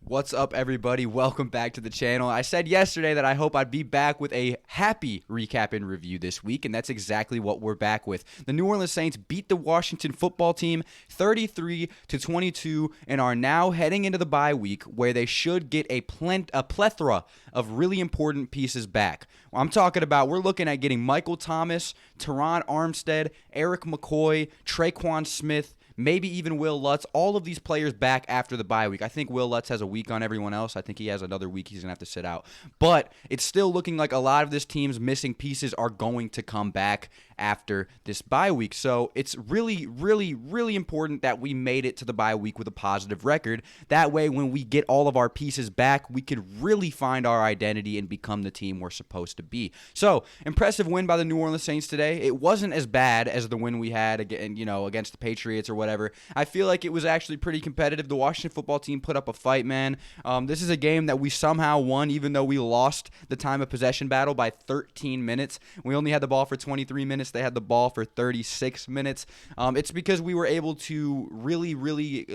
What's up, everybody? Welcome back to the channel. I said yesterday that I hope I'd be back with a happy recap and review this week, and that's exactly what we're back with. The New Orleans Saints beat the Washington football team 33-22 and are now heading into the bye week where they should get a plethora of really important pieces back. I'm talking about we're looking at getting Michael Thomas, Teron Armstead, Eric McCoy, Traquan Smith, maybe even Will Lutz, all of these players back after the bye week. I think Will Lutz has a week on everyone else. I think he has another week he's going to have to sit out. But it's still looking like a lot of this team's missing pieces are going to come back after this bye week. So it's really, really, really important that we made it to the bye week with a positive record. That way, when we get all of our pieces back, we could really find our identity and become the team we're supposed to be. So, impressive win by the New Orleans Saints today. It wasn't as bad as the win we had against the Patriots or whatever. I feel like it was actually pretty competitive. The Washington football team put up a fight, man. This is a game that we somehow won, even though we lost the time of possession battle by 13 minutes. We only had the ball for 23 minutes. They had the ball for 36 minutes. It's because we were able to really, really,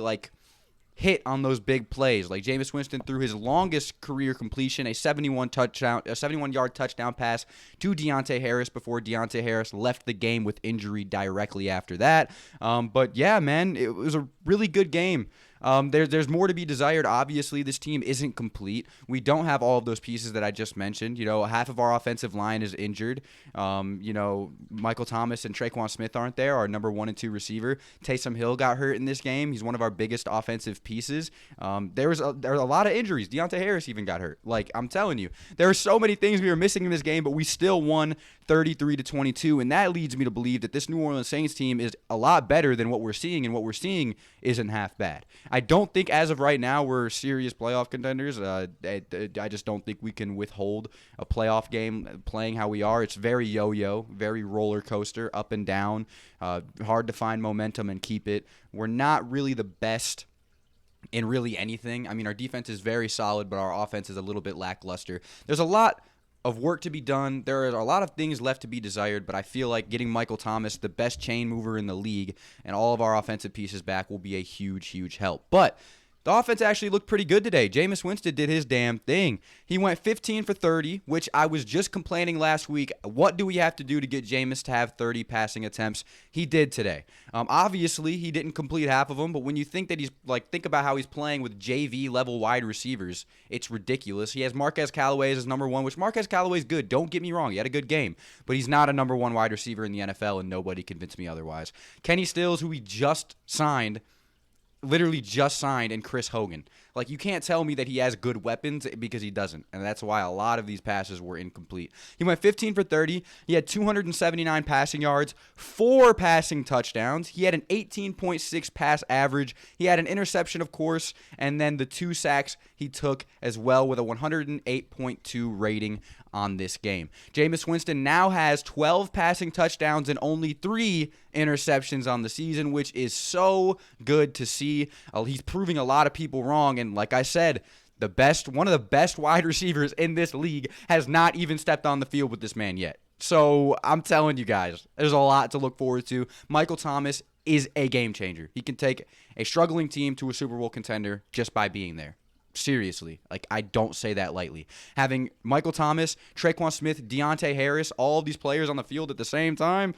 hit on those big plays. Like Jameis Winston threw his longest career completion, a 71-yard touchdown pass to Deontay Harris before Deontay Harris left the game with injury directly after that. But yeah, man, it was a really good game. There's more to be desired. Obviously, this team isn't complete. We don't have all of those pieces that I just mentioned. Half of our offensive line is injured. Michael Thomas and Traquan Smith aren't there, our number 1 and 2 receiver. Taysom Hill got hurt in this game. He's one of our biggest offensive pieces. There are a lot of injuries. Deontay Harris even got hurt. I'm telling you, there are so many things we were missing in this game, but we still won 33-22, and that leads me to believe that this New Orleans Saints team is a lot better than what we're seeing, and what we're seeing isn't half bad. I don't think as of right now we're serious playoff contenders. I just don't think we can withhold a playoff game playing how we are. It's very yo-yo, very roller coaster, up and down, hard to find momentum and keep it. We're not really the best in really anything. I mean, our defense is very solid, but our offense is a little bit lackluster. There's a lot of work to be done. There are a lot of things left to be desired, but I feel like getting Michael Thomas, the best chain mover in the league, and all of our offensive pieces back will be a huge, huge help. But the offense actually looked pretty good today. Jameis Winston did his damn thing. He went 15 for 30, which I was just complaining last week. What do we have to do to get Jameis to have 30 passing attempts? He did today. Obviously, he didn't complete half of them, but when you think that think about how he's playing with JV-level wide receivers, it's ridiculous. He has Marquez Callaway as his number 1, which Marquez Callaway is good. Don't get me wrong. He had a good game, but he's not a number 1 wide receiver in the NFL, and nobody convinced me otherwise. Kenny Stills, who we literally just signed, and Chris Hogan. You can't tell me that he has good weapons because he doesn't, and that's why a lot of these passes were incomplete. He went 15 for 30. He had 279 passing yards, 4 passing touchdowns. He had an 18.6 pass average. He had an interception, of course, and then the 2 sacks he took as well with a 108.2 rating on this game. Jameis Winston now has 12 passing touchdowns and only 3 interceptions on the season, which is so good to see. He's proving a lot of people wrong, and like I said, one of the best wide receivers in this league has not even stepped on the field with this man yet. So I'm telling you guys, there's a lot to look forward to. Michael Thomas is a game changer. He can take a struggling team to a Super Bowl contender just by being there. Seriously, I don't say that lightly. Having Michael Thomas, Traquan Smith, Deontay Harris, all of these players on the field at the same time,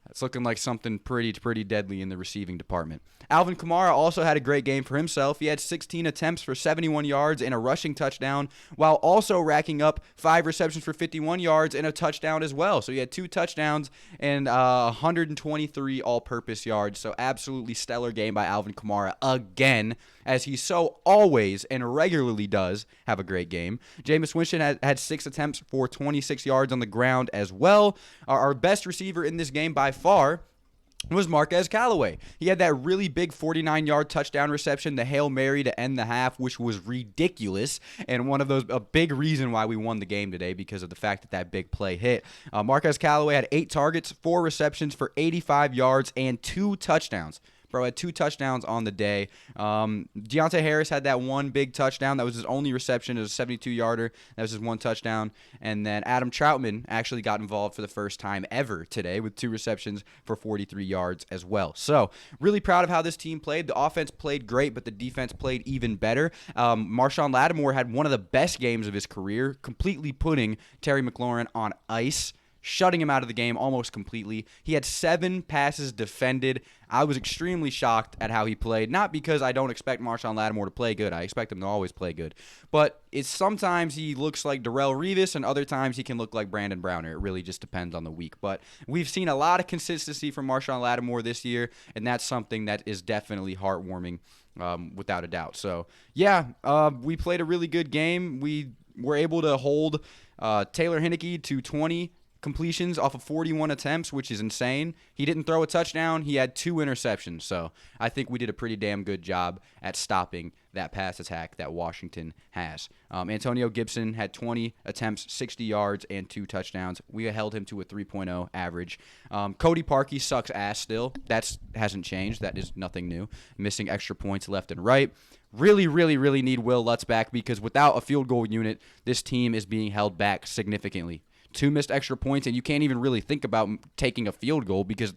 that's looking like something pretty deadly in the receiving department. Alvin Kamara also had a great game for himself. He had 16 attempts for 71 yards and a rushing touchdown, while also racking up 5 receptions for 51 yards and a touchdown as well. So he had 2 touchdowns and 123 all-purpose yards. So absolutely stellar game by Alvin Kamara again, as he so always and regularly does have a great game. Jameis Winston had 6 attempts for 26 yards on the ground as well. Our best receiver in this game by far was Marquez Callaway. He had that really big 49-yard touchdown reception, the Hail Mary to end the half, which was ridiculous, and a big reason why we won the game today because of the fact that big play hit. Marquez Callaway had 8 targets, 4 receptions for 85 yards and 2 touchdowns. Bro had 2 touchdowns on the day. Deontay Harris had that one big touchdown. That was his only reception. It was a 72-yarder. That was his one touchdown. And then Adam Troutman actually got involved for the first time ever today with 2 receptions for 43 yards as well. So really proud of how this team played. The offense played great, but the defense played even better. Marshawn Lattimore had one of the best games of his career, completely putting Terry McLaurin on ice, shutting him out of the game almost completely. He had 7 passes defended. I was extremely shocked at how he played, not because I don't expect Marshawn Lattimore to play good. I expect him to always play good. But it's sometimes he looks like Darrelle Revis, and other times he can look like Brandon Browner. It really just depends on the week. But we've seen a lot of consistency from Marshawn Lattimore this year, and that's something that is definitely heartwarming, without a doubt. So, yeah, we played a really good game. We were able to hold Taylor Heinicke to 20 completions off of 41 attempts, which is insane. He didn't throw a touchdown. He had 2 interceptions. So I think we did a pretty damn good job at stopping that pass attack that Washington has. Antonio Gibson had 20 attempts, 60 yards, and 2 touchdowns. We held him to a 3.0 average. Cody Parkey sucks ass still. That hasn't changed. That is nothing new. Missing extra points left and right. Really, really, really need Will Lutz back, because without a field goal unit, this team is being held back significantly. 2 missed extra points, and you can't even really think about taking a field goal because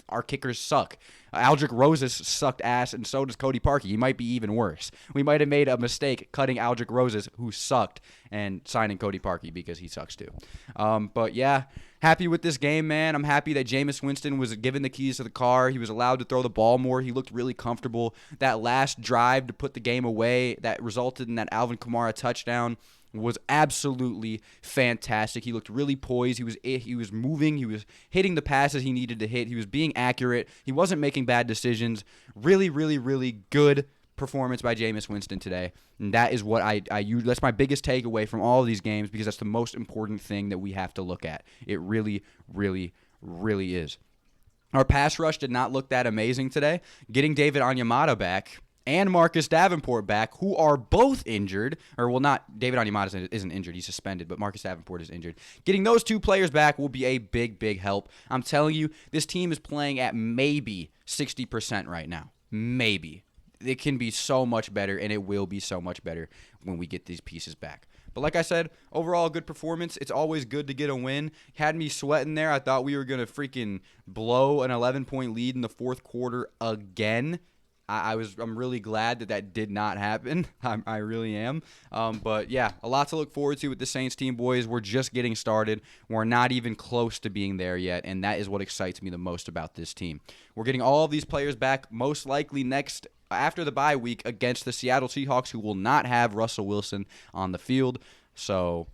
our kickers suck. Aldrick Roses sucked ass, and so does Cody Parkey. He might be even worse. We might have made a mistake cutting Aldrick Roses, who sucked, and signing Cody Parkey because he sucks too. But yeah, happy with this game, man. I'm happy that Jameis Winston was given the keys to the car. He was allowed to throw the ball more. He looked really comfortable. That last drive to put the game away that resulted in that Alvin Kamara touchdown was absolutely fantastic. He looked really poised. He was moving. He was hitting the passes he needed to hit. He was being accurate. He wasn't making bad decisions. Really, really, really good performance by Jameis Winston today. And that is what that's my biggest takeaway from all of these games, because that's the most important thing that we have to look at. It really, really, really is. Our pass rush did not look that amazing today. Getting David Onyemata back and Marcus Davenport back, who are both injured, not David Onyemata isn't injured, he's suspended, but Marcus Davenport is injured. Getting those 2 players back will be a big, big help. I'm telling you, this team is playing at maybe 60% right now. Maybe. It can be so much better, and it will be so much better when we get these pieces back. But like I said, overall, good performance. It's always good to get a win. Had me sweating there. I thought we were going to freaking blow an 11-point lead in the 4th quarter again. I'm really glad that did not happen. I really am. But yeah, a lot to look forward to with the Saints team, boys. We're just getting started. We're not even close to being there yet, and that is what excites me the most about this team. We're getting all of these players back most likely after the bye week against the Seattle Seahawks, who will not have Russell Wilson on the field. So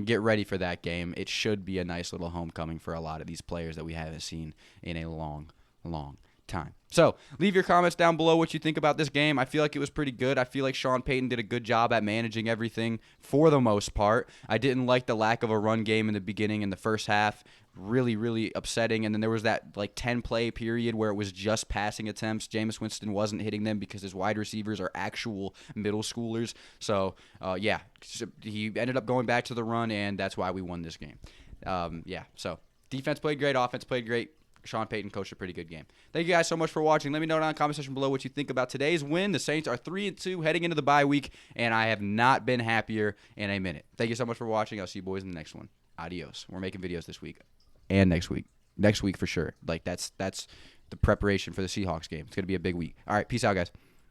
get ready for that game. It should be a nice little homecoming for a lot of these players that we haven't seen in a long, long time. So leave your comments down below what you think about this game. I feel like it was pretty good. I feel like Sean Payton did a good job at managing everything for the most part. I didn't like the lack of a run game in the beginning in the first half. Really, really upsetting. And then there was that 10-play period where it was just passing attempts. Jameis Winston wasn't hitting them because his wide receivers are actual middle schoolers. So, yeah, he ended up going back to the run, and that's why we won this game. So defense played great. Offense played great. Sean Payton coached a pretty good game. Thank you guys so much for watching. Let me know down in the comment section below what you think about today's win. The Saints are 3-2 heading into the bye week, and I have not been happier in a minute. Thank you so much for watching. I'll see you boys in the next one. Adios. We're making videos this week and next week. Next week for sure. That's the preparation for the Seahawks game. It's going to be a big week. All right, peace out, guys.